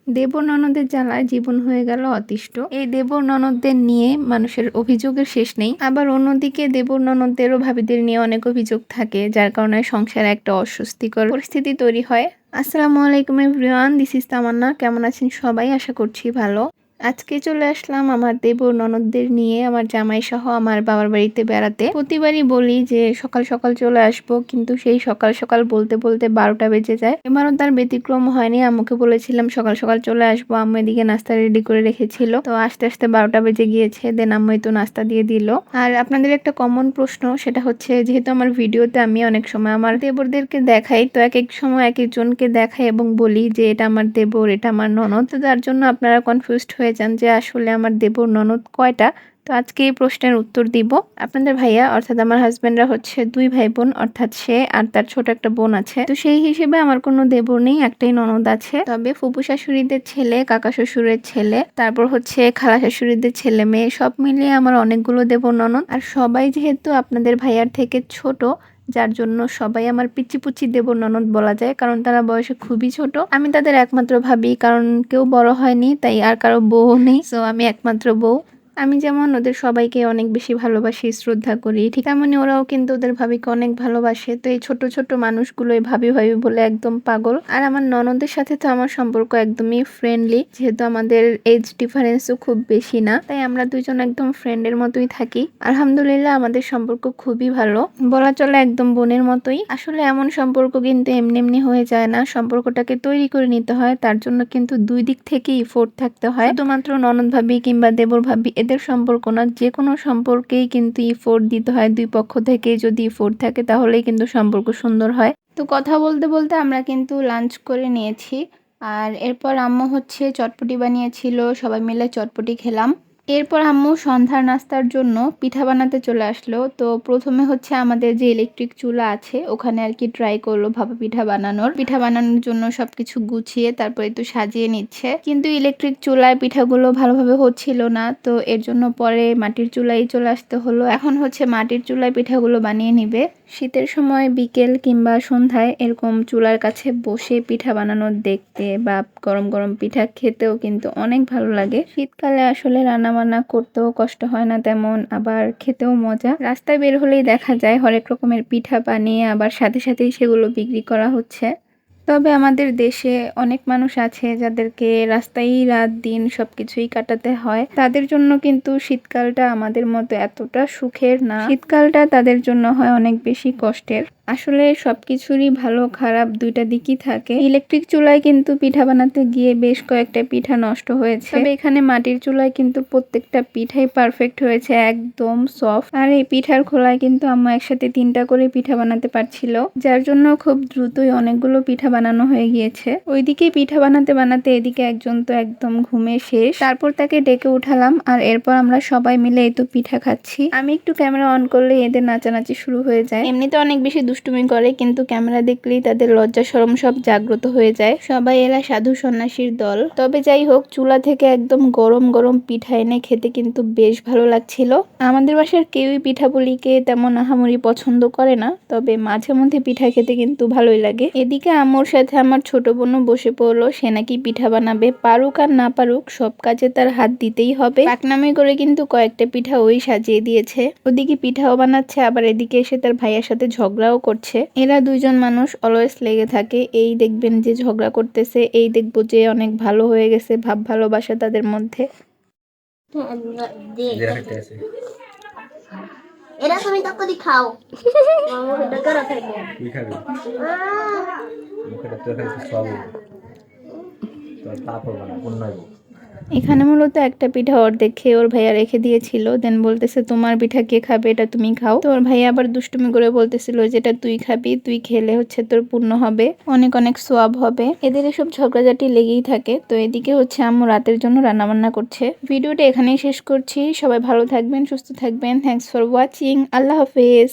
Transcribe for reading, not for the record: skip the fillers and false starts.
দেবর ননদের জ্বালায় জীবন হয়ে গেল অতিষ্ঠ। এই দেবর ননদদের নিয়ে মানুষের অভিযোগের শেষ নেই। আবার অন্যদিকে দেবর ননদদেরও ভাবিদের নিয়ে অনেক অভিযোগ থাকে, যার কারণে সংসারে একটা অস্বস্তিকর পরিস্থিতি তৈরি হয়। আসসালামু আলাইকুম এভরিওয়ান, দিস ইজ তামান্না। কেমন আছেন সবাই? আশা করছি ভালো। আজকে চলে আসলাম আমার দেবর ননদদের নিয়ে আমার জামাই সহ আমার বাবার বাড়িতে বেড়াতে। প্রতিবারই বলি যে সকাল সকাল চলে আসব, কিন্তু সেই সকাল সকাল বলতে বলতে 12টা বেজে যায়। এবারও তার ব্যতিক্রম হয়নি। আম্মুকে বলেছিলাম সকাল সকাল চলে আসবো, আম্মু এদিকে নাস্তা রেডি করে রেখেছিল। তো আস্তে আস্তে 12টা বেজে গিয়েছে, দেন আম্মু তো নাস্তা দিয়ে দিল। আর আপনাদের একটা কমন প্রশ্ন, সেটা হচ্ছে যেহেতু আমার ভিডিওতে আমি অনেক সময় আমার দেবরদেরকে দেখাই, তো এক এক সময় এক একজনকে দেখাই এবং বলি যে এটা আমার দেবর, এটা আমার ননদ। তো তার জন্য আপনারা কনফিউজড হয়ে যান যে আসলে আমার দেবর ননদ কয়টা। তো আজকে এই প্রশ্নের উত্তর দিব। আপনাদের ভাইয়া অর্থাৎ আমার হাজবেন্ডরা হচ্ছে 2 ভাই বোন, অর্থাৎ সে আর তার ছোট একটা বোন আছে। তো সেই হিসেবে আমার কোনো দেবর নেই, একটাই ননদ আছে। তবে ফুপু শাশুড়িদের ছেলে, কাকা শ্বশুরের ছেলে, তারপর হচ্ছে খালা শাশুড়িদের ছেলে মেয়ে, সব মিলিয়ে আমার অনেকগুলো দেবর ননদ। আর সবাই যেহেতু আপনাদের ভাইয়ার থেকে ছোট, যার জন্য সবাই আমার পিচি পুচি দেবর ননদ বলা যায়, কারণ তারা বয়সে খুবই ছোট। আমি তাদের একমাত্র ভাবি, কারণ কেউ বড় হয়নি, তাই আর কারো বউ নেই। সো আমি একমাত্র বউ। আমি যেমন ওদের সবাইকে অনেক বেশি ভালোবাসি, শ্রদ্ধা করি, ঠিক তেমনি ওরাও কিন্তু ওদের ভাবিকে অনেক ভালোবাসে। তো এই ছোট ছোট মানুষগুলোই ভাবি ভাবি বলে একদম পাগল। আর আমার ননদের সাথে তো আমার সম্পর্ক একদমই ফ্রেন্ডলি, যেহেতু আমাদের এজ ডিফারেন্সও খুব বেশি না, তাই আমরা দুজন একদম ফ্রেন্ডের মতোই থাকি। আলহামদুলিল্লাহ আমাদের সম্পর্ক খুবই ভালো, বলা চলে একদম বোনের মতোই। আসলে এমন সম্পর্ক কিন্তু এমনি এমনি হয়ে যায় না, সম্পর্কটাকে তৈরি করে নিতে হয়। তার জন্য কিন্তু দুই দিক থেকেই এফোর্ট থাকতে হয়। শুধুমাত্র ননদ ভাবি কিংবা দেবর ভাবি এদের সম্পর্ক না, যে কোনো সম্পর্কেই কিন্তু এফোর্ট দিতে হয়। দুই পক্ষ থেকে যদি এফোর্ট থাকে তাহলেই কিন্তু সম্পর্ক সুন্দর হয়। তো কথা বলতে বলতে আমরা কিন্তু লাঞ্চ করে নিয়েছি, আর এরপর আম্মু হচ্ছে চটপটি বানিয়েছিল, সবাই মিলে চটপটি খেলাম। এরপর আম্মু সন্ধ্যার নাস্তার জন্য পিঠা বানাতে চলে আসলো। তো প্রথমে হচ্ছে আমাদের যে ইলেকট্রিক চুলা আছে ওখানে আর কি ট্রাই করলো ভাপা পিঠা বানানোর। পিঠা বানানোর জন্য সবকিছু গুছিয়ে তারপর একটু সাজিয়ে নিচ্ছে, কিন্তু ইলেকট্রিক চুলায় পিঠাগুলো ভালোভাবে হচ্ছিল না। তো এর জন্য পরে মাটির চুলায় চলে আসতে হলো। এখন হচ্ছে মাটির চুলায় পিঠাগুলো বানিয়ে নিবে। শীতের সময় বিকেল কিংবা সন্ধ্যায় এরকম চুলার কাছে বসে পিঠা বানানোর দেখতে বা গরম গরম পিঠা খেতেও কিন্তু অনেক ভালো লাগে। শীতকালে আসলে রান্না বান্না করতেও কষ্ট হয় না তেমন, আবার খেতেও মজা। রাস্তায় বের হলেই দেখা যায় হরেক রকমের পিঠা বানিয়ে আবার সাথে সাথেই সেগুলো বিক্রি করা হচ্ছে। তবে আমাদের দেশে অনেক মানুষ আছে যাদেরকে রাস্তায় রাত দিন সবকিছুই কাটাতে হয়, তাদের জন্য কিন্তু শীতকালটা আমাদের মতো এতটা সুখের না। শীতকালটা তাদের জন্য হয় অনেক বেশি কষ্টের। আসলে সবকিছুরই ভালো খারাপ দুইটা দিকই থাকে। ইলেকট্রিক চুলায় কিন্তু পিঠা বানাতে গিয়ে বেশ কয়েকটা পিঠা নষ্ট হয়েছে, তবে এখানে মাটির চুলায় কিন্তু প্রত্যেকটা পিঠাই পারফেক্ট হয়েছে, একদম সফট। আর এই পিঠার খোলায় কিন্তু আম্মা একসাথে 3টা করে পিঠা বানাতে পারছিল, যার জন্য খুব দ্রুতই অনেকগুলো পিঠা বানানো হয়ে গিয়েছে। ওইদিকে পিঠা বানাতে বানাতে এদিকে একজন তো একদম ঘুমে শেষ। তারপর তাকে ডেকে উঠালাম, আর এরপর আমরা সবাই মিলে এই তো পিঠা খাচ্ছি। আমি একটু ক্যামেরা অন করলে এদের নাচানাচি শুরু হয়ে যায়। এমনিতে অনেক বেশি দুষ্টুমি করে, কিন্তু ক্যামেরা দেখলেই তাদের লজ্জা শরম সব জাগ্রত হয়ে যায়। সবাই এরা সাধু সন্ন্যাসীর দল। তবে যাই হোক, চুলা থেকে একদম গরম গরম পিঠা এনে খেতে কিন্তু বেশ ভালো লাগছিল। আমাদের বাসার কেউই পিঠাপুলিকে তেমন আহামরি পছন্দ করে না, তবে মাঝে মধ্যে পিঠা খেতে কিন্তু ভালোই লাগে। এদিকে আম্মুর সাথে আমার ছোট বোনও বসে পড়লো, সে নাকি পিঠা বানাবে। পারুক আর না পারুক, সব কাজে তার হাত দিতেই হবে। পাকনামি করে কিন্তু কয়েকটা পিঠা ওই সাজিয়ে দিয়েছে। ওদিকে পিঠাও বানাচ্ছে, আবার এদিকে এসে তার ভাইয়ের সাথে ঝগড়াও করছে। এরা দুইজন মানুষ অলওয়েজ লেগে থাকে। এই দেখবেন যে ঝগড়া করতেছে, এই দেখবো যে অনেক ভালো হয়ে গেছে, ভাব ভালোবাসা তাদের মধ্যে। এরা তুমি তখন খাও মুখে করে থাকবে কি খাবে মুখে তো খাইতে সব তো তারপর বানা কোন নাই। এখানে মূলত একটা পিঠা অর্ধেক খেয়ে ওর ভাইয়া রেখে দিয়েছিল, দেন বলতেছে তোমার পিঠা কে খাবে, এটা তুমি খাও। তো ওর ভাইয়া আবার দুষ্টুমি করে বলতেছিল যেটা তুই খাবি, তুই খেলে হচ্ছে তোর পূর্ণ হবে, অনেক অনেক সোয়াব হবে। এদের এসব ঝগড়াঝাটি লেগেই থাকে। তো এদিকে হচ্ছে আম্মু রাতের জন্য রান্নাবান্না করছে। ভিডিওটা এখানেই শেষ করছি। সবাই ভালো থাকবেন, সুস্থ থাকবেন। Thanks for watching. আল্লাহ হাফেজ।